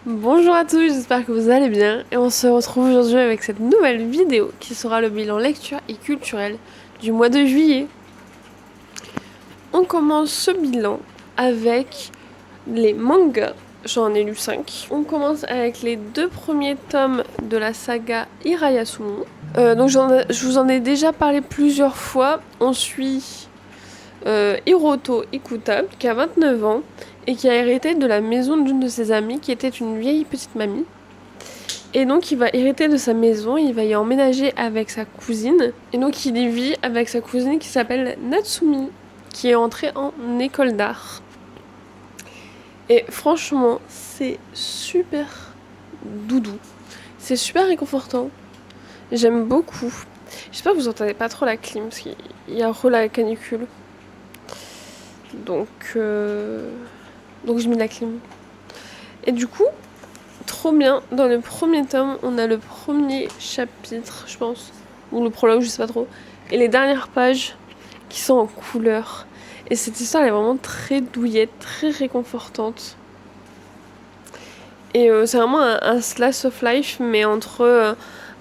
Bonjour à tous, j'espère que vous allez bien et on se retrouve aujourd'hui avec cette nouvelle vidéo qui sera le bilan lecture et culturel du mois de juillet. On commence ce bilan avec les mangas, j'en ai lu 5. On commence avec les 2 premiers tomes de la saga Hirayasumo. Je vous en ai déjà parlé plusieurs fois. On suit Hiroto Ikuta qui a 29 ans et qui a hérité de la maison d'une de ses amies qui était une vieille petite mamie. Et donc il va hériter de sa maison, il va y emménager avec sa cousine. Et donc il y vit avec sa cousine qui s'appelle Natsumi, qui est entrée en école d'art. Et franchement, c'est super doudou. C'est super réconfortant. J'aime beaucoup. J'espère que vous entendez pas trop la clim, parce qu'il y a la canicule. Donc je mets la clim. Et du coup, trop bien. Dans le premier tome, on a le premier chapitre, je pense, ou le prologue, je sais pas trop, et les dernières pages qui sont en couleur. Et cette histoire, elle est vraiment très douillette, très réconfortante. Et c'est vraiment un slice of life, mais entre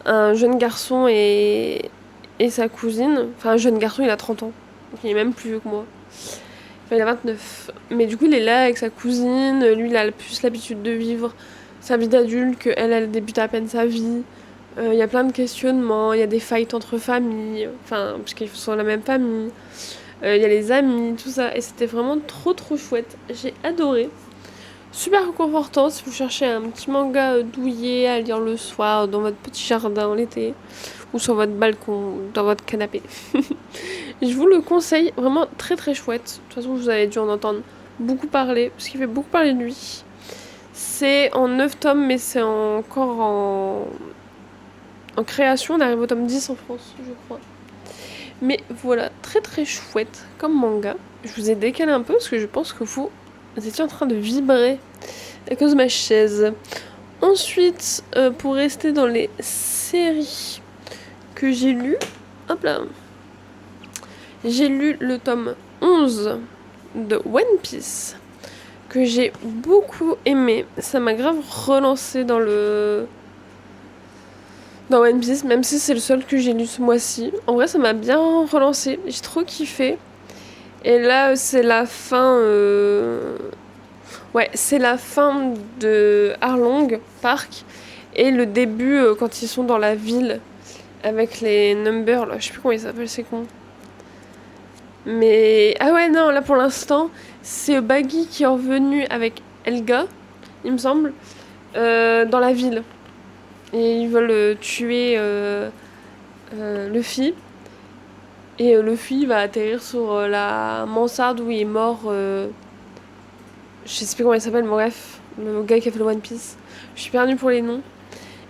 un jeune garçon et sa cousine. Enfin, un jeune garçon, il a 30 ans, donc il est même plus vieux que moi. Enfin, il a 29. Mais du coup, il est là avec sa cousine. Lui, il a plus l'habitude de vivre sa vie d'adulte, qu'elle, elle débute à peine sa vie. Il y a plein de questionnements, il y a des fights entre familles, enfin, parce qu'ils sont dans la même famille. Il y a les amis, tout ça. Et c'était vraiment trop chouette. J'ai adoré. Super réconfortant si vous cherchez un petit manga douillet à lire le soir dans votre petit jardin l'été ou sur votre balcon ou dans votre canapé. Je vous le conseille, vraiment très chouette. De toute façon, vous avez dû en entendre beaucoup parler parce qu'il fait beaucoup parler de lui. C'est en 9 tomes, mais c'est encore en création. On arrive au tome 10 en France, je crois. Mais voilà, très chouette comme manga. Je vous ai décalé un peu parce que je pense que vous étiez en train de vibrer à cause de ma chaise. Ensuite, pour rester dans les séries que j'ai lues, hop là, j'ai lu le tome 11 de One Piece, que j'ai beaucoup aimé. Ça m'a grave relancé dans One Piece, même si c'est le seul que j'ai lu ce mois-ci. En vrai, ça m'a bien relancé. J'ai trop kiffé. Et là, c'est la fin... Ouais, c'est la fin de Arlong Park. Et le début, quand ils sont dans la ville, avec les numbers, là, je sais plus comment ils s'appellent, c'est con. Mais... Ah ouais, non, là, pour l'instant, c'est Baggy qui est revenu avec Helga, il me semble, dans la ville. Et ils veulent tuer Luffy. Et Luffy va atterrir sur la mansarde où il est mort. Je sais plus comment il s'appelle, mais bref, le gars qui a fait le One Piece. Je suis perdue pour les noms.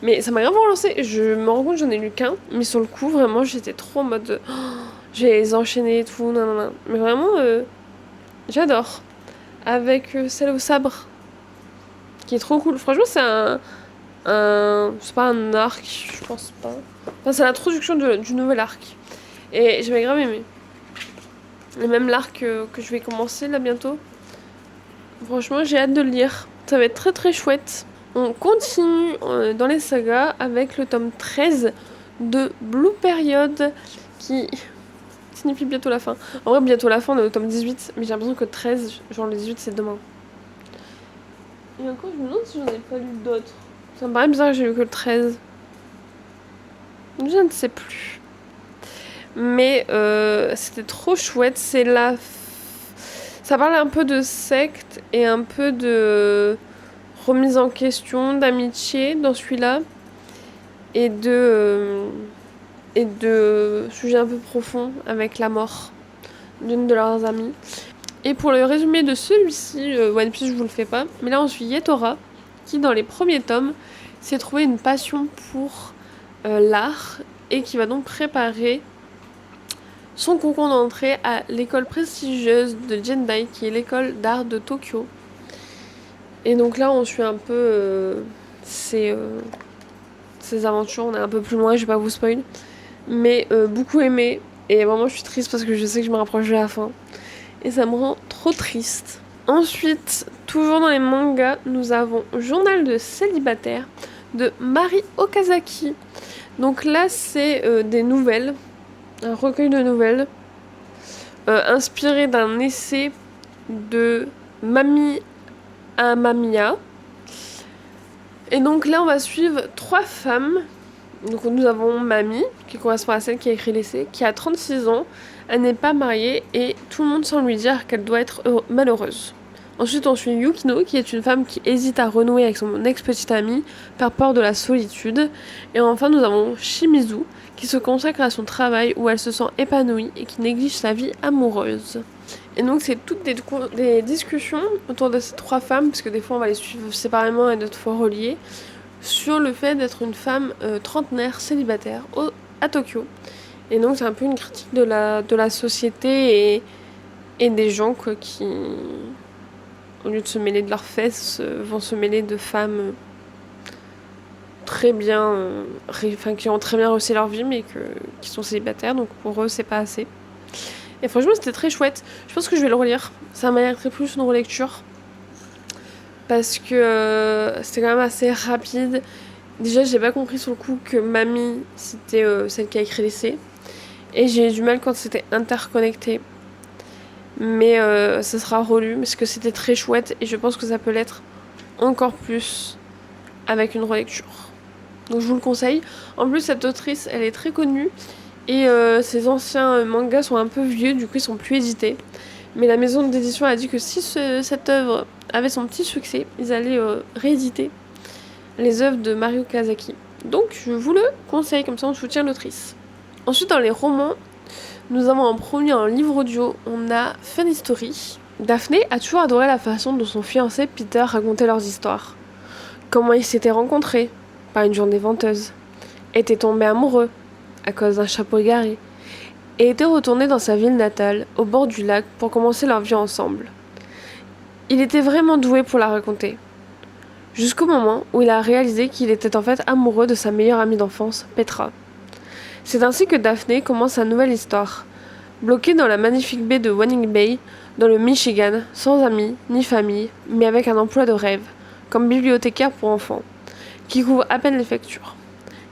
Mais ça m'a vraiment relancé. Je me rends compte que j'en ai lu qu'un. Mais sur le coup, vraiment, j'étais trop en mode. Oh, je vais les enchaîner et tout. Non. Mais vraiment, j'adore. Avec celle au sabre. Qui est trop cool. Franchement, c'est c'est pas un arc, je pense pas. Enfin, c'est l'introduction du nouvel arc. Et j'avais grave aimé. Et même l'arc que je vais commencer là bientôt. Franchement, j'ai hâte de le lire. Ça va être très chouette. On continue dans les sagas avec le tome 13 de Blue Period qui signifie bientôt la fin. En vrai, bientôt la fin, on est au tome 18, mais j'ai l'impression que 13, genre le 18, c'est demain. Et encore, je me demande si j'en ai pas lu d'autres. Ça me paraît bizarre que j'ai lu que le 13. Je ne sais plus. Mais c'était trop chouette. C'est ça parle un peu de secte et un peu de remise en question, d'amitié dans celui-là. Et de sujets un peu profonds avec la mort d'une de leurs amies. Et pour le résumé de celui-ci, One Piece, je vous le fais pas. Mais là, on suit Yetora, qui dans les premiers tomes s'est trouvé une passion pour l'art et qui va donc préparer son concours d'entrée à l'école prestigieuse de Jendai, qui est l'école d'art de Tokyo. Et donc là, on suit un peu ses aventures. On est un peu plus loin, je vais pas vous spoil. Mais beaucoup aimé. Et vraiment, je suis triste parce que je sais que je me rapproche de la fin. Et ça me rend trop triste. Ensuite, Toujours dans les mangas, nous avons Journal de célibataire de Mari Okazaki. Donc là, c'est des nouvelles, un recueil de nouvelles inspiré d'un essai de Mami Amamiya. Et donc là, on va suivre 3 femmes. Donc nous avons Mami, qui correspond à celle qui a écrit l'essai, qui a 36 ans, elle n'est pas mariée et tout le monde semble lui dire qu'elle doit être malheureuse. Ensuite, on suit Yukino, qui est une femme qui hésite à renouer avec son ex-petite amie par peur de la solitude. Et enfin, nous avons Shimizu, qui se consacre à son travail où elle se sent épanouie et qui néglige sa vie amoureuse. Et donc, c'est toutes des discussions autour de ces 3 femmes, parce que des fois, on va les suivre séparément et d'autres fois reliées, sur le fait d'être une femme trentenaire célibataire à Tokyo. Et donc, c'est un peu une critique de la société et des gens quoi, qui, au lieu de se mêler de leurs fesses, vont se mêler de femmes très bien, qui ont très bien réussi leur vie, mais qui sont célibataires, donc pour eux, c'est pas assez. Et franchement, c'était très chouette. Je pense que je vais le relire. Ça m'a l'air très plus une relecture. Parce que c'était quand même assez rapide. Déjà, j'ai pas compris sur le coup que Mamie, c'était celle qui a écrit l'essai. Et j'ai eu du mal quand c'était interconnecté. Mais ça sera relu, parce que c'était très chouette. Et je pense que ça peut l'être encore plus avec une relecture. Donc je vous le conseille. En plus, cette autrice, elle est très connue. Et ses anciens mangas sont un peu vieux, du coup ils sont plus édités. Mais la maison d'édition a dit que si cette œuvre avait son petit succès, ils allaient rééditer les œuvres de Mari Okazaki. Donc je vous le conseille, comme ça on soutient l'autrice. Ensuite, dans les romans, nous avons en premier un livre audio, on a Fun History. Daphné a toujours adoré la façon dont son fiancé Peter racontait leurs histoires. Comment ils s'étaient rencontrés, par une journée venteuse, étaient tombés amoureux, à cause d'un chapeau égaré, et était retourné dans sa ville natale, au bord du lac, pour commencer leur vie ensemble. Il était vraiment doué pour la raconter. Jusqu'au moment où il a réalisé qu'il était en fait amoureux de sa meilleure amie d'enfance, Petra. C'est ainsi que Daphné commence sa nouvelle histoire. Bloquée dans la magnifique baie de Wanning Bay, dans le Michigan, sans amis ni famille, mais avec un emploi de rêve, comme bibliothécaire pour enfants, qui couvre à peine les factures.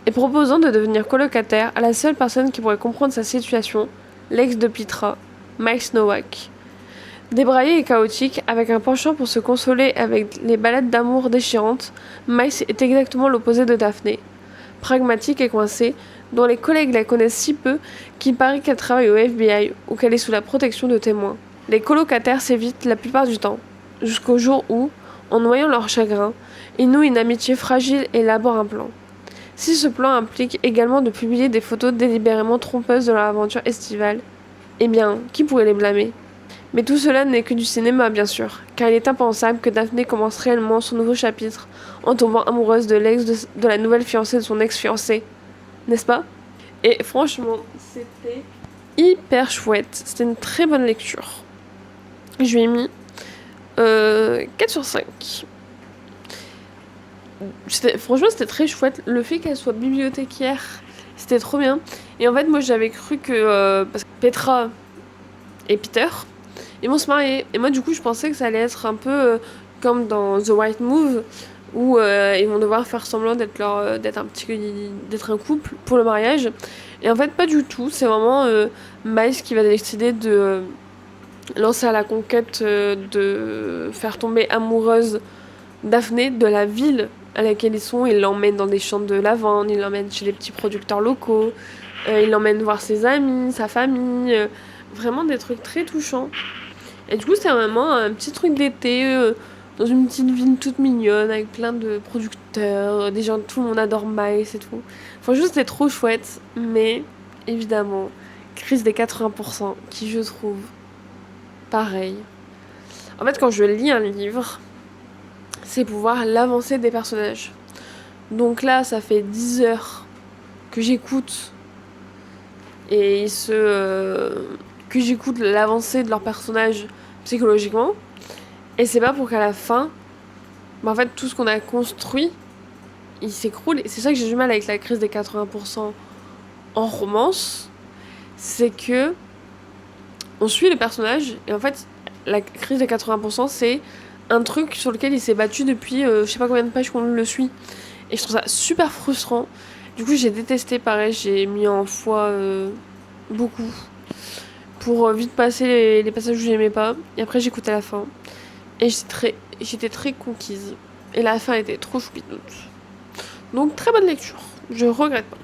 Et proposant de devenir colocataire à la seule personne qui pourrait comprendre sa situation, l'ex de Petra, Miles Nowak. Débraillé et chaotique, avec un penchant pour se consoler avec les ballades d'amour déchirantes, Miles est exactement l'opposé de Daphné. Pragmatique et coincée, dont les collègues la connaissent si peu qu'il paraît qu'elle travaille au FBI ou qu'elle est sous la protection de témoins. Les colocataires s'évitent la plupart du temps, jusqu'au jour où, en noyant leur chagrin, ils nouent une amitié fragile et élaborent un plan. Si ce plan implique également de publier des photos délibérément trompeuses de leur aventure estivale, eh bien, qui pourrait les blâmer ? Mais tout cela n'est que du cinéma, bien sûr, car il est impensable que Daphné commence réellement son nouveau chapitre en tombant amoureuse de l'ex de la nouvelle fiancée de son ex-fiancé. N'est-ce pas ? Et franchement, c'était hyper chouette. C'était une très bonne lecture. Je lui ai mis 4 sur 5. Franchement, c'était très chouette. Le fait qu'elle soit bibliothécaire, c'était trop bien. Et en fait, moi, j'avais cru que... parce que Petra et Peter, ils vont se marier. Et moi, du coup, je pensais que ça allait être un peu comme dans The White Move, où ils vont devoir faire semblant d'être un couple pour le mariage. Et en fait, pas du tout. C'est vraiment Miles qui va décider de lancer à la conquête de faire tomber amoureuse Daphné de la ville à laquelle ils sont. Il l'emmène dans des champs de lavande, il l'emmène chez les petits producteurs locaux, il l'emmène voir ses amis, sa famille, vraiment des trucs très touchants. Et du coup, c'est vraiment un petit truc d'été dans une petite ville toute mignonne avec plein de producteurs, des gens, tout le monde adore Miles et tout. Franchement, c'était trop chouette, mais évidemment, crise des 80% qui, je trouve, pareil. En fait, quand je lis un livre, c'est pour voir l'avancée des personnages. Donc là, ça fait 10 heures que j'écoute et que j'écoute l'avancée de leurs personnages psychologiquement. Et c'est pas pour qu'à la fin, en fait, tout ce qu'on a construit, il s'écroule. Et c'est ça que j'ai du mal avec la crise des 80% en romance. C'est que on suit les personnages et en fait, la crise des 80%, c'est un truc sur lequel il s'est battu depuis je sais pas combien de pages qu'on le suit. Et je trouve ça super frustrant. Du coup, j'ai détesté, pareil, j'ai mis en fois beaucoup pour vite passer les passages où j'aimais pas. Et après, j'écoutais la fin. Et j'étais très conquise. Et la fin était trop choupitoute. Donc, très bonne lecture. Je regrette pas.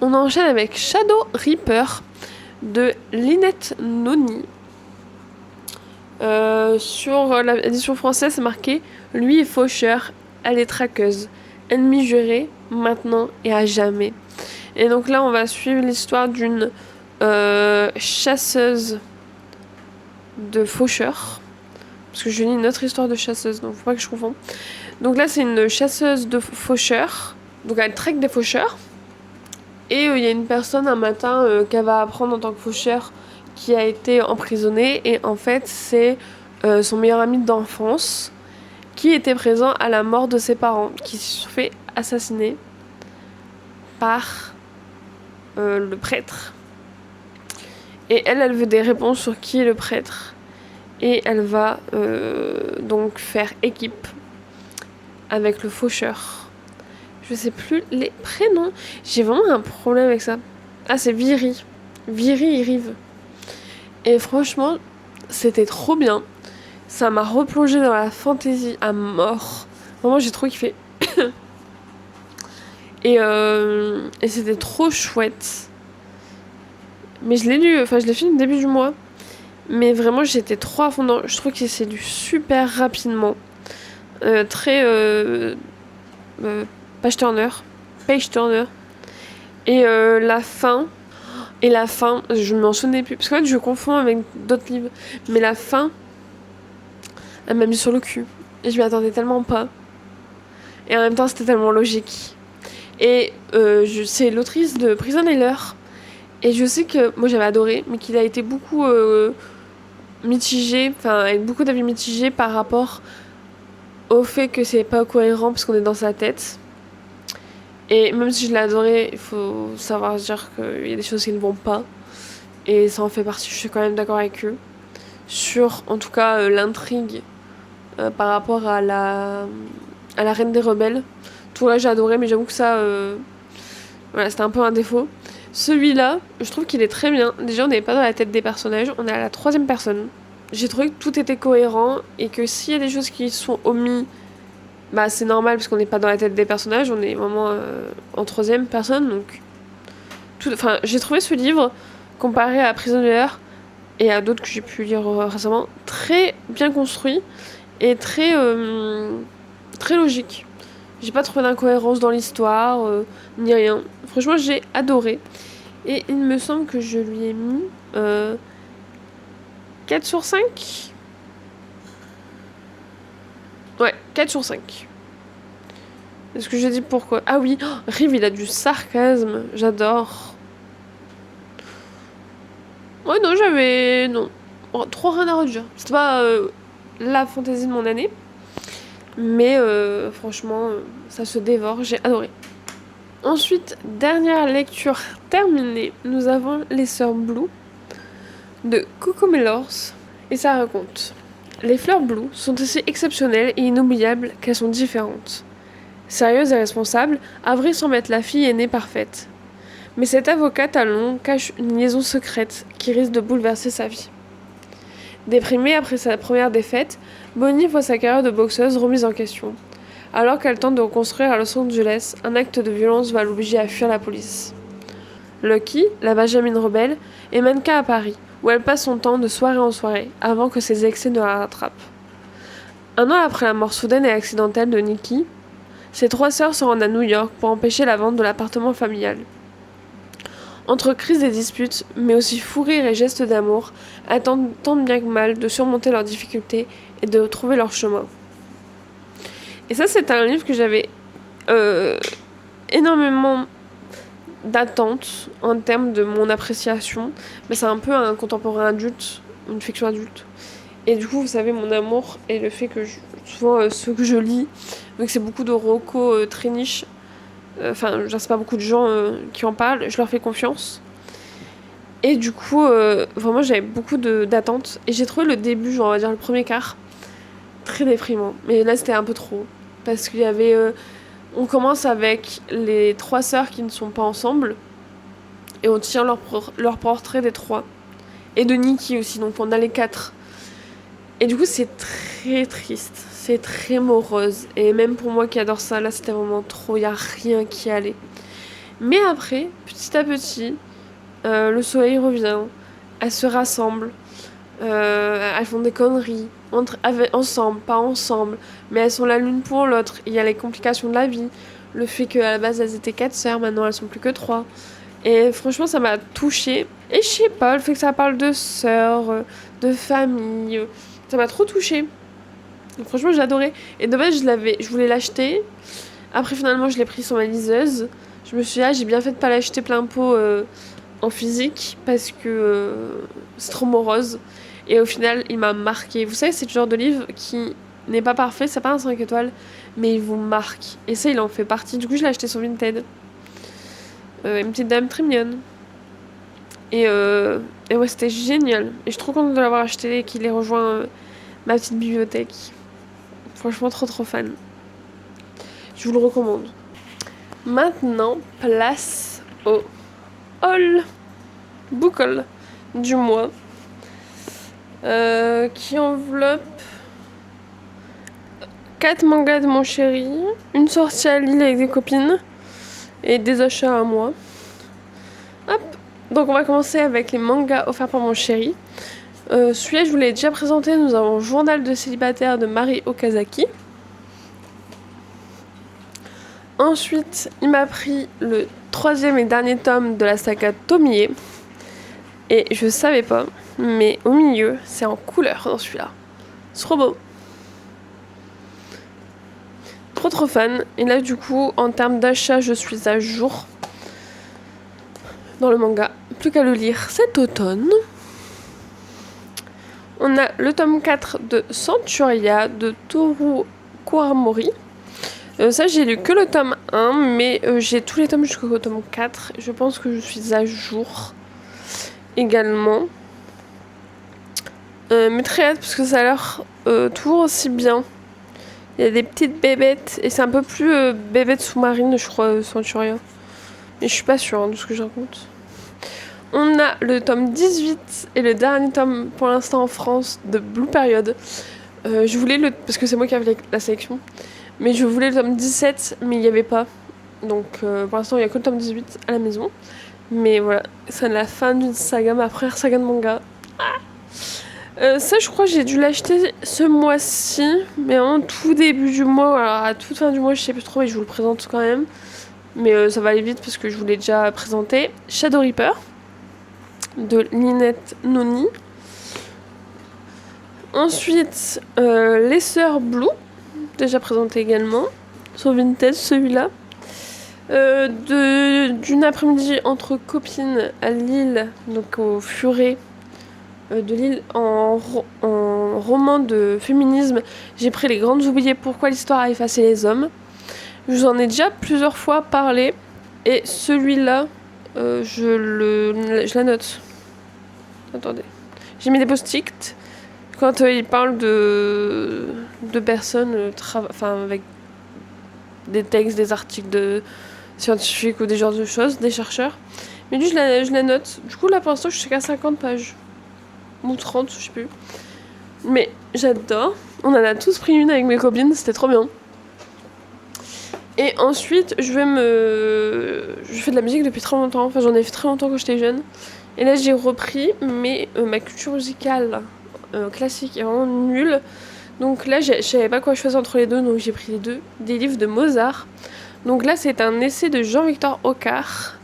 On enchaîne avec Shadow Reaper de Lynette Noni. Sur l'édition française, c'est marqué « Lui est faucheur, elle est traqueuse. Ennemi juré, maintenant et à jamais. » Et donc là, on va suivre l'histoire d'une chasseuse de faucheurs. Parce que je lis une autre histoire de chasseuse, donc faut pas que je confonde. Donc là, c'est une chasseuse de faucheurs. Donc elle traque des faucheurs. Et il y a une personne un matin qu'elle va apprendre en tant que faucheur qui a été emprisonnée. Et en fait, c'est son meilleur ami d'enfance qui était présent à la mort de ses parents, qui se sont fait assassiner par le prêtre. Et elle veut des réponses sur qui est le prêtre. Et elle va donc faire équipe avec le faucheur. Je sais plus les prénoms. J'ai vraiment un problème avec ça. Ah, c'est Viri. Viri Rive. Et franchement, c'était trop bien. Ça m'a replongé dans la fantaisie à mort. Vraiment, j'ai trop kiffé. Et c'était trop chouette. Mais je l'ai lu, enfin je l'ai fait au début du mois. Mais vraiment, j'étais trop à fond dans. Je trouve que c'est lu super rapidement. Très page turner. Et la fin. Je m'en souvenais plus. Parce qu'en fait, je confonds avec d'autres livres. Mais la fin, elle m'a mis sur le cul. Et je m'y attendais tellement pas. Et en même temps, c'était tellement logique. Et c'est l'autrice de Prison Healer. Et je sais que moi j'avais adoré, mais qu'il a été beaucoup mitigé, enfin avec beaucoup d'avis mitigés par rapport au fait que c'est pas cohérent parce qu'on est dans sa tête. Et même si je l'ai adoré, il faut savoir dire qu'il y a des choses qui ne vont pas. Et ça en fait partie, je suis quand même d'accord avec eux. Sur, en tout cas, l'intrigue par rapport à la Reine des Rebelles. Tout là, j'ai adoré, mais j'avoue que ça, voilà, c'était un peu un défaut. Celui-là, je trouve qu'il est très bien. Déjà, on n'est pas dans la tête des personnages, on est à la 3e personne. J'ai trouvé que tout était cohérent et que s'il y a des choses qui sont omises, bah c'est normal parce qu'on n'est pas dans la tête des personnages, on est vraiment en 3e personne. Donc, enfin, j'ai trouvé ce livre comparé à Prisoner et à d'autres que j'ai pu lire récemment très bien construit et très très logique. J'ai pas trouvé d'incohérence dans l'histoire ni rien. Franchement, j'ai adoré. Et il me semble que je lui ai mis 4 sur 5. Ouais, 4 sur 5. Est-ce que j'ai dit pourquoi? Ah oui, Rive, il a du sarcasme. J'adore. Ouais, non, non. Trop rien à redire. C'était pas la fantaisie de mon année. Mais franchement, ça se dévore. J'ai adoré. Ensuite, dernière lecture terminée, nous avons Les Sœurs Blue de Coco Mellors. Et ça raconte: les fleurs Blue sont aussi exceptionnelles et inoubliables qu'elles sont différentes. Sérieuse et responsable, Avril semble être la fille aînée parfaite. Mais cette avocate à Londres cache une liaison secrète qui risque de bouleverser sa vie. Déprimée après sa première défaite, Bonnie voit sa carrière de boxeuse remise en question. Alors qu'elle tente de reconstruire à Los Angeles, un acte de violence va l'obliger à fuir la police. Lucky, la Benjamin rebelle, est mannequin à Paris, où elle passe son temps de soirée en soirée, avant que ses excès ne la rattrapent. Un an après la mort soudaine et accidentelle de Nikki, ses 3 sœurs se rendent à New York pour empêcher la vente de l'appartement familial. Entre crises et disputes, mais aussi fou rires et gestes d'amour, elles tentent tant bien que mal de surmonter leurs difficultés et de trouver leur chemin. Et ça, c'est un livre que j'avais énormément d'attentes en termes de mon appréciation. Mais c'est un peu un contemporain adulte, une fiction adulte. Et du coup, vous savez, mon amour et le fait que souvent ce que je lis, donc c'est beaucoup de Rocco très niche. Enfin, je sais pas beaucoup de gens qui en parlent, je leur fais confiance. Et du coup, vraiment, j'avais beaucoup d'attentes. Et j'ai trouvé le début, genre on va dire le premier quart, très déprimant. Mais là, c'était un peu trop. Parce qu'il y avait... on commence avec les 3 sœurs qui ne sont pas ensemble. Et on tient leur portrait des 3. Et de Nikki aussi, donc on a les 4. Et du coup, c'est très triste. C'est très morose. Et même pour moi qui adore ça, là, c'était vraiment trop. Il n'y a rien qui allait. Mais après, petit à petit, le soleil revient. Elles se rassemblent. Elles font des conneries. Ensemble, pas ensemble. Mais elles sont la l'une pour l'autre. Il y a les complications de la vie. Le fait qu'à la base, elles étaient 4 sœurs. Maintenant, elles sont plus que 3. Et franchement, ça m'a touchée. Et je sais pas, le fait que ça parle de sœurs, de famille, ça m'a trop touchée. Et franchement, j'ai adoré. Et de base, je voulais l'acheter. Après, finalement, je l'ai pris sur ma liseuse. Je me suis dit, j'ai bien fait de pas l'acheter plein pot en physique parce que c'est trop morose. Et au final, il m'a marqué. Vous savez, c'est le genre de livre qui n'est pas parfait, c'est pas un 5 étoiles, mais il vous marque. Et ça, il en fait partie. Du coup, je l'ai acheté sur Vinted. Une petite dame très mignonne. Et ouais, c'était génial. Et je suis trop contente de l'avoir acheté et qu'il ait rejoint ma petite bibliothèque. Franchement, trop trop fan. Je vous le recommande. Maintenant, place au haul book haul du mois. Qui enveloppe 4 mangas de mon chéri, une sortie à Lille avec des copines et des achats à moi. Hop. Donc on va commencer avec les mangas offerts par mon chéri. Celui-là, je vous l'ai déjà présenté. Nous avons Journal de célibataire de Mari Okazaki. Ensuite, il m'a pris le 3e et dernier tome de la saga Tomie. Et je savais pas, mais au milieu, c'est en couleur dans celui-là. C'est trop beau. Trop fan. Et là, du coup, en termes d'achat, je suis à jour dans le manga. Plus qu'à le lire cet automne. On a le tome 4 de Centuria de Toru Kuramori. Ça, j'ai lu que le tome 1, mais j'ai tous les tomes jusqu'au tome 4. Je pense que je suis à jour également. Mais très hâte, parce que ça a l'air toujours aussi bien. Il y a des petites bébêtes, et c'est un peu plus bébête sous-marine, je crois, Centuria. Mais je suis pas sûre de ce que je raconte. On a le tome 18 et le dernier tome pour l'instant en France de Blue Period. Je voulais parce que c'est moi qui avais la sélection. Mais je voulais le tome 17, mais il n'y avait pas. Donc pour l'instant, il n'y a que le tome 18 à la maison. Mais voilà, c'est la fin d'une saga, ma première saga de manga. Ça, je crois que j'ai dû l'acheter ce mois-ci, mais en tout début du mois, alors à toute fin du mois, je sais plus trop, et je vous le présente quand même. Mais ça va aller vite parce que je vous l'ai déjà présenté. Shadow Reaper de Ninette Noni. Ensuite, Les Sœurs Blue, déjà présenté également, sur Vinted celui-là. D'une après-midi entre copines à Lille, donc au Furet de Lille, en roman de féminisme. J'ai pris Les Grandes Oubliées, pourquoi l'histoire a effacé les hommes. Je vous en ai déjà plusieurs fois parlé, et celui-là, je la note. Attendez. J'ai mis des post-it quand il parle de personnes avec des textes, des articles de scientifiques ou des genres de choses, des chercheurs. Mais lui, je la note. Du coup, là, pour l'instant, je suis qu'à 50 pages. Ou 30, je sais plus. Mais j'adore. On en a tous pris une avec mes copines, c'était trop bien. Et ensuite, je fais de la musique depuis très longtemps. Enfin, j'en ai fait très longtemps quand j'étais jeune. Et là, j'ai repris, mais ma culture musicale classique est vraiment nulle. Donc là, je savais pas quoi choisir entre les deux, donc j'ai pris les deux. Des livres de Mozart. Donc là, c'est un essai de Jean-Victor Ocar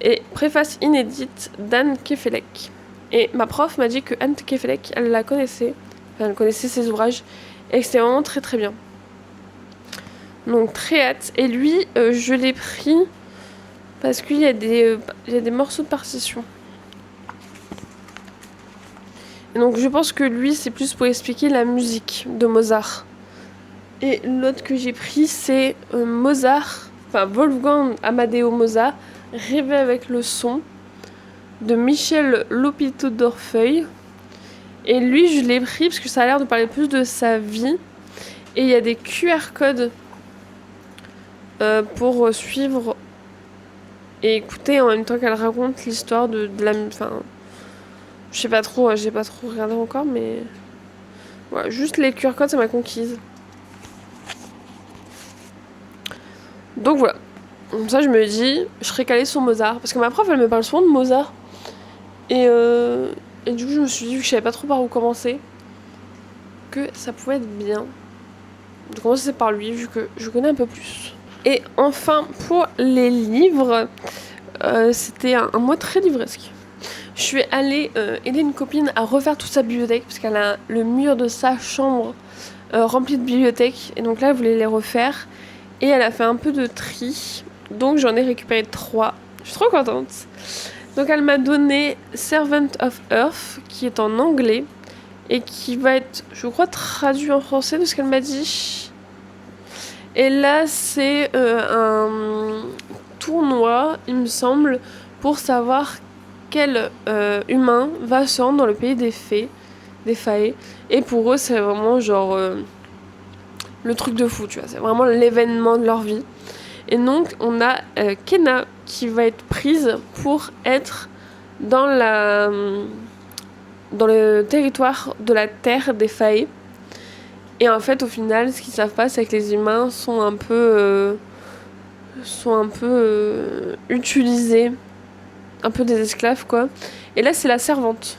et préface inédite d'Anne Kefelec. Et ma prof m'a dit que Anne Kefelec, elle la connaissait. Enfin, elle connaissait ses ouvrages. Et que c'était vraiment très très bien. Donc très hâte. Et lui, je l'ai pris parce qu'il y a des morceaux de partition. Et donc je pense que lui, c'est plus pour expliquer la musique de Mozart. Et l'autre que j'ai pris, c'est Wolfgang Amadeo Mozart, Rêver avec le son, de Michel Lopito d'Orfeuille. Et lui, je l'ai pris parce que ça a l'air de parler plus de sa vie. Et il y a des QR codes pour suivre et écouter en même temps qu'elle raconte l'histoire de la... Enfin, je sais pas trop, j'ai pas trop regardé encore, mais... Voilà, juste les QR codes, ça m'a conquise. Donc voilà. Comme ça, je me dis, je serais calée sur Mozart. Parce que ma prof, elle me parle souvent de Mozart. Et du coup, je me suis dit, vu que je savais pas trop par où commencer, que ça pouvait être bien de commencer par lui, vu que je connais un peu plus. Et enfin, pour les livres, c'était un mois très livresque. Je suis allée aider une copine à refaire toute sa bibliothèque, parce qu'elle a le mur de sa chambre rempli de bibliothèques. Et donc là, elle voulait les refaire. Et elle a fait un peu de tri. Donc j'en ai récupéré 3. Je suis trop contente. Donc elle m'a donné Servant of Earth, qui est en anglais. Et qui va être, je crois, traduit en français de ce qu'elle m'a dit. Et là, c'est un tournoi, il me semble, pour savoir quel humain va se rendre dans le pays des fées, des faées. Et pour eux, c'est vraiment genre le truc de fou, tu vois. C'est vraiment l'événement de leur vie. Et donc, on a Kena qui va être prise pour être dans le territoire de la terre des faées. Et en fait, au final, ce qu'ils savent pas, c'est que les humains sont un peu utilisés, un peu des esclaves, quoi. Et là, c'est la servante.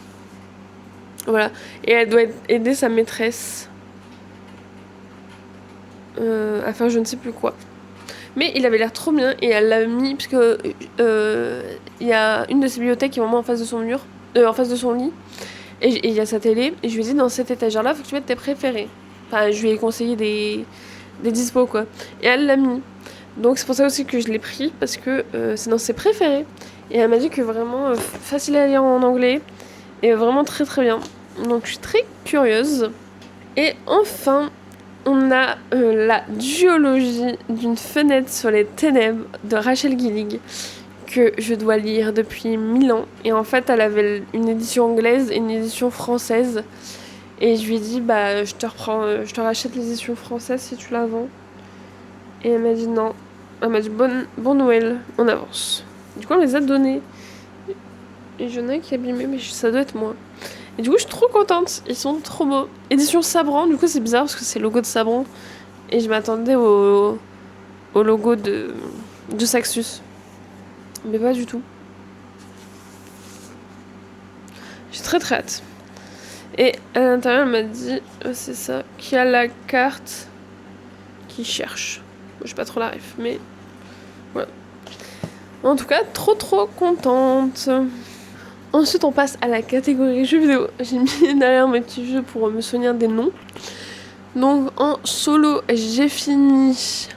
Voilà. Et elle doit aider sa maîtresse à faire je ne sais plus quoi. Mais il avait l'air trop bien et elle l'a mis, parce que il y a une de ses bibliothèques qui est vraiment en face de son mur, en face de son lit. Et il y a sa télé. Et je lui ai dit, dans cette étagère-là, faut que tu mettes tes préférés. Enfin, je lui ai conseillé des dispos, quoi. Et elle l'a mis. Donc c'est pour ça aussi que je l'ai pris, parce que c'est dans ses préférés. Et elle m'a dit que vraiment facile à lire en anglais. Et vraiment très très bien. Donc je suis très curieuse. Et enfin, on a la duologie d'une fenêtre sur les ténèbres de Rachel Gillig, que je dois lire depuis 1000 ans. Et en fait, elle avait une édition anglaise et une édition française. Et je lui ai dit, bah, je te rachète l'édition française si tu la vends. Et elle m'a dit non. Elle m'a dit bon Noël, on avance. Du coup, on les a donnés. Et j'en ai qui abîmé, mais ça doit être moi. Et du coup, je suis trop contente. Ils sont trop beaux. Édition Sabran, du coup, c'est bizarre parce que c'est le logo de Sabran. Et je m'attendais au logo de Saxus. Mais pas du tout. J'ai très très hâte. Et à l'intérieur, elle m'a dit, c'est ça, qu'il y a la carte qui cherche. Je sais pas trop la ref, mais voilà. En tout cas, trop trop contente. Ensuite, on passe à la catégorie jeux vidéo. J'ai mis derrière mes petits jeux pour me souvenir des noms. Donc, en solo, j'ai fini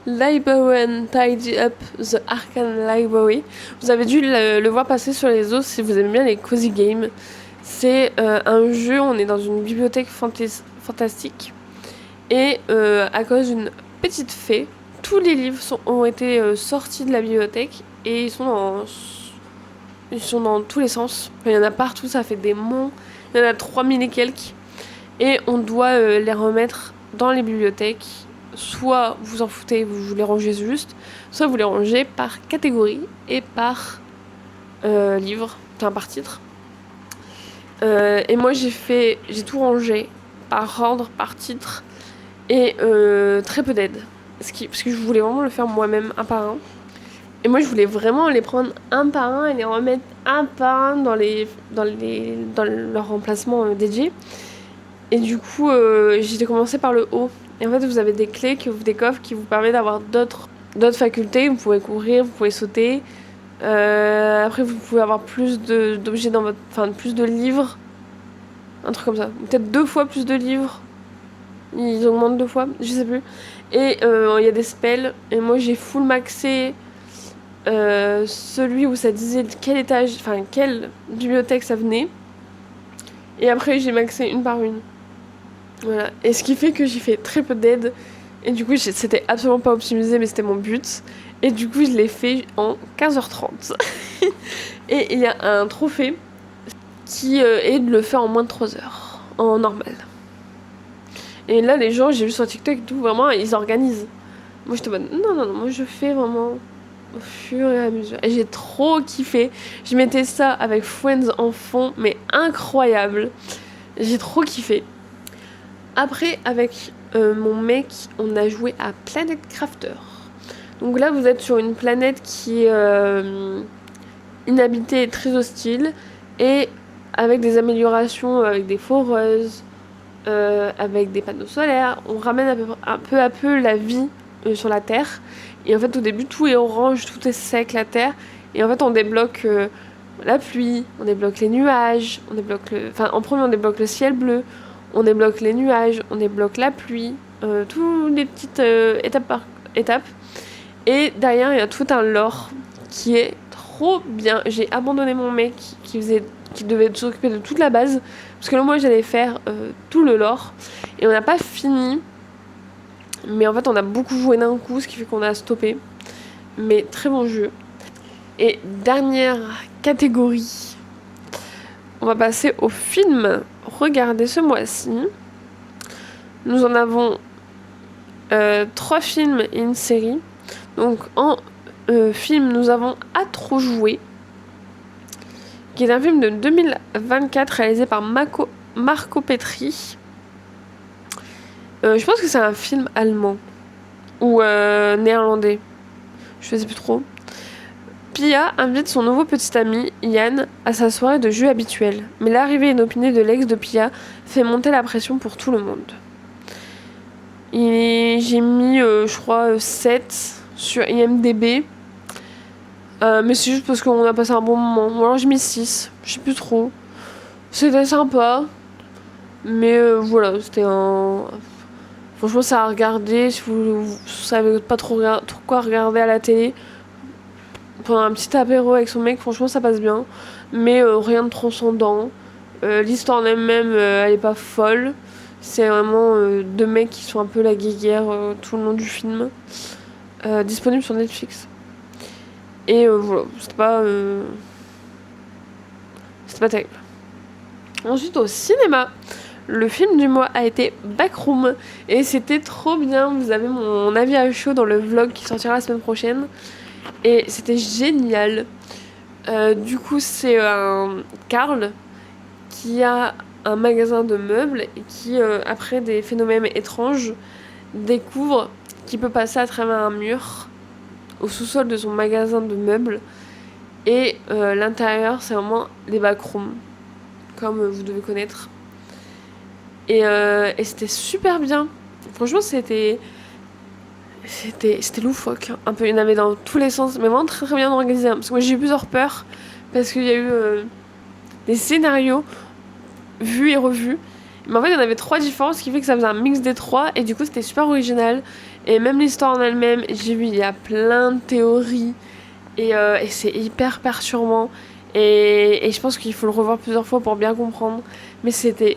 Librarian Tidy Up The Arcane Library. Vous avez dû le voir passer sur les réseaux si vous aimez bien les cozy games. C'est un jeu, on est dans une bibliothèque fantastique. Et à cause d'une petite fée, tous les livres ont été sortis de la bibliothèque et ils sont dans tous les sens. Enfin, il y en a partout, ça fait des monts. Il y en a 3000 et quelques. Et on doit les remettre dans les bibliothèques. Soit vous en foutez, vous les rangez juste, soit vous les rangez par catégorie et par livre, enfin par titre. Et moi j'ai tout rangé par ordre, par titre et très peu d'aide. Parce que je voulais vraiment le faire moi-même un par un. Et moi je voulais vraiment les prendre un par un et les remettre un par un dans leur emplacement dédié. Et du coup j'ai commencé par le haut. Et en fait vous avez des clés, des coffres qui vous permettent d'avoir d'autres facultés. Vous pouvez courir, vous pouvez sauter. Après vous pouvez avoir plus d'objets plus de livres, un truc comme ça, peut-être 2 fois plus de livres, ils augmentent 2 fois, je sais plus. Et il y a des spells, et moi j'ai full maxé celui où ça disait quelle bibliothèque ça venait, et après j'ai maxé une par une, voilà. Et ce qui fait que j'ai fait très peu d'aide, et du coup c'était absolument pas optimisé, mais c'était mon but. Et du coup, je l'ai fait en 15h30. Et il y a un trophée qui est de le faire en moins de 3 heures, en normal. Et là, les gens, j'ai vu sur TikTok et tout, vraiment, ils organisent. Moi, j'étais en mode, non, moi, je fais vraiment au fur et à mesure. Et j'ai trop kiffé. Je mettais ça avec Friends en fond, mais incroyable. J'ai trop kiffé. Après, avec mon mec, on a joué à Planet Crafter. Donc là, vous êtes sur une planète qui est inhabitée et très hostile. Et avec des améliorations, avec des foreuses, avec des panneaux solaires, on ramène peu à peu la vie sur la Terre. Et en fait, au début, tout est orange, tout est sec, la Terre. Et en fait, on débloque la pluie, on débloque les nuages, en premier, on débloque le ciel bleu, on débloque les nuages, on débloque la pluie, toutes les petites étapes par étape. Et derrière, il y a tout un lore qui est trop bien. J'ai abandonné mon mec qui devait s'occuper de toute la base. Parce que là, moi, j'allais faire tout le lore. Et on n'a pas fini. Mais en fait, on a beaucoup joué d'un coup, ce qui fait qu'on a stoppé. Mais très bon jeu. Et dernière catégorie. On va passer au film regardé ce mois-ci. Nous en avons 3 films et une série. Donc en film, nous avons À trop jouer, qui est un film de 2024 réalisé par Marco Petri. Je pense que c'est un film allemand ou néerlandais. Je sais plus trop. Pia invite son nouveau petit ami, Yann, à sa soirée de jeu habituelle. Mais l'arrivée inopinée de l'ex de Pia fait monter la pression pour tout le monde. J'ai mis, je crois, 7 sur IMDb. Mais c'est juste parce qu'on a passé un bon moment. Ou alors j'ai mis 6, je sais plus trop. C'était sympa. Mais voilà, c'était un... Franchement, ça a regardé. Si vous savez pas trop quoi regarder à la télé, pendant un petit apéro avec son mec, franchement, ça passe bien. Mais rien de transcendant. L'histoire en elle-même, elle est pas folle. C'est vraiment 2 mecs qui sont un peu la guéguerre tout le long du film. Disponible sur Netflix. Et voilà, c'était pas terrible. Ensuite, au cinéma, le film du mois a été Backroom. Et c'était trop bien. Vous avez mon avis à chaud dans le vlog qui sortira la semaine prochaine. Et c'était génial. Du coup, c'est Karl qui a un magasin de meubles et qui, après des phénomènes étranges, découvre qu'il peut passer à travers un mur au sous-sol de son magasin de meubles. Et l'intérieur, c'est vraiment des backrooms, comme vous devez connaître. Et c'était super bien. Franchement, c'était loufoque. Un peu, il y en avait dans tous les sens, mais vraiment très très bien organisé. Parce que moi, j'ai eu plusieurs peurs, parce qu'il y a eu des scénarios vus et revus. Mais en fait, il y en avait 3 différents, ce qui fait que ça faisait un mix des 3. Et du coup, c'était super original. Et même l'histoire en elle-même, j'ai vu, il y a plein de théories. Et c'est hyper perturbant. Et je pense qu'il faut le revoir plusieurs fois pour bien comprendre. Mais c'était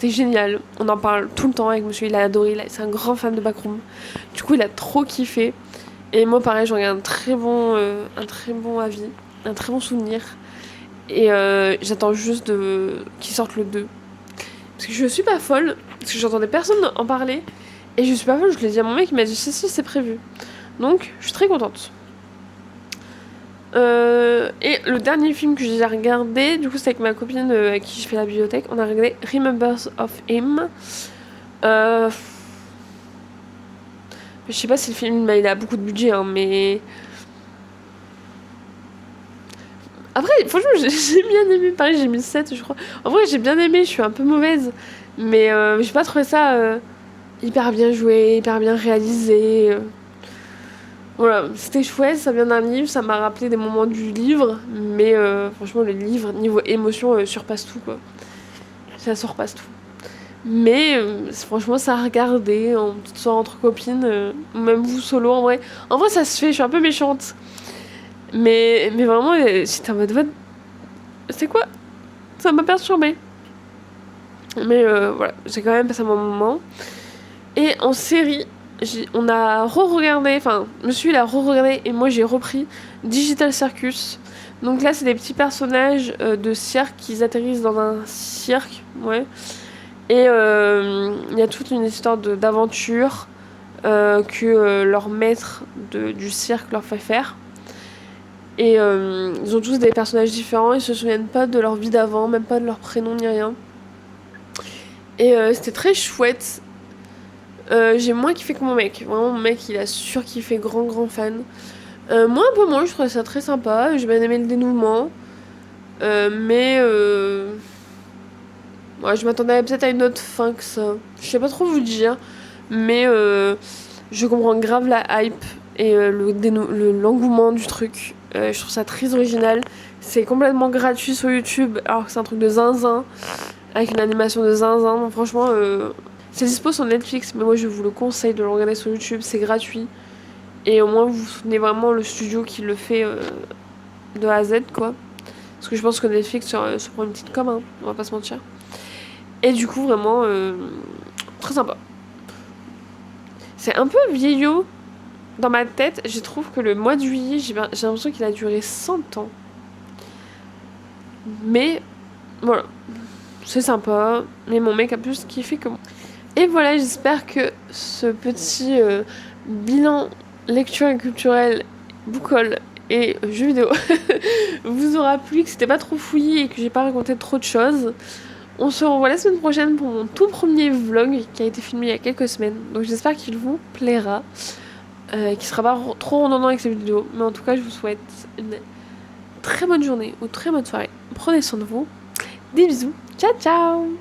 génial. On en parle tout le temps avec monsieur. Il a adoré. C'est un grand fan de Backroom. Du coup, il a trop kiffé. Et moi, pareil, j'en ai un très bon avis. Un très bon souvenir. Et j'attends juste qu'il sorte le 2. Parce que je suis pas folle. Parce que j'entendais personne en parler. Et je suis pas folle. Je l'ai dit à mon mec. Il m'a dit si, c'est prévu. Donc, je suis très contente. Et le dernier film que j'ai regardé, du coup, c'est avec ma copine avec qui je fais la bibliothèque. On a regardé Remembers of Him. Je sais pas si le film il a beaucoup de budget, hein, mais. Après, franchement, j'ai bien aimé. Pareil, j'ai mis 7, je crois. En vrai, j'ai bien aimé, je suis un peu mauvaise. Mais j'ai pas trouvé ça hyper bien joué, hyper bien réalisé. Voilà, c'était chouette, ça vient d'un livre, ça m'a rappelé des moments du livre, mais franchement, le livre, niveau émotion, surpasse tout, quoi. Ça surpasse tout. Mais franchement, ça a regardé, en petite soirée entre copines, ou même vous solo, en vrai. En vrai, ça se fait, je suis un peu méchante. Mais vraiment, j'étais en mode, c'est quoi? Ça m'a perturbée. Mais voilà, j'ai quand même passé un bon moment. Et en série, on a re-regardé, enfin, monsieur il a re-regardé et moi j'ai repris Digital Circus. Donc là, c'est des petits personnages de cirque qui atterrissent dans un cirque, ouais. Et il y a toute une histoire d'aventure que leur maître du cirque leur fait faire. Et ils ont tous des personnages différents, ils se souviennent pas de leur vie d'avant, même pas de leur prénom ni rien. Et c'était très chouette. J'ai moins kiffé que mon mec. Vraiment, mon mec, il a surkiffé, grand fan. Moi, un peu moins, je trouvais ça très sympa. J'ai bien aimé le dénouement. Mais ouais, je m'attendais peut-être à une autre fin que ça. Je sais pas trop vous dire. Mais je comprends grave la hype et l'engouement du truc. Je trouve ça très original. C'est complètement gratuit sur YouTube, alors que c'est un truc de zinzin. Avec une animation de zinzin. Donc franchement, c'est dispo sur Netflix, mais moi je vous le conseille de le regarder sur YouTube. C'est gratuit. Et au moins vous vous souvenez vraiment le studio qui le fait de A à Z, quoi. Parce que je pense que Netflix se prend une petite com, hein, on va pas se mentir. Et du coup, vraiment, très sympa. C'est un peu vieillot dans ma tête. Je trouve que le mois de juillet, j'ai l'impression qu'il a duré 100 ans. Mais voilà, c'est sympa. Mais mon mec a plus kiffé que moi. Et voilà, j'espère que ce petit bilan lecture et culturel, boucole et jeux vidéo vous aura plu, que c'était pas trop fouillis et que j'ai pas raconté trop de choses. On se revoit la semaine prochaine pour mon tout premier vlog qui a été filmé il y a quelques semaines. Donc j'espère qu'il vous plaira, qu'il sera pas trop redondant avec cette vidéo. Mais en tout cas, je vous souhaite une très bonne journée ou très bonne soirée. Prenez soin de vous. Des bisous. Ciao ciao.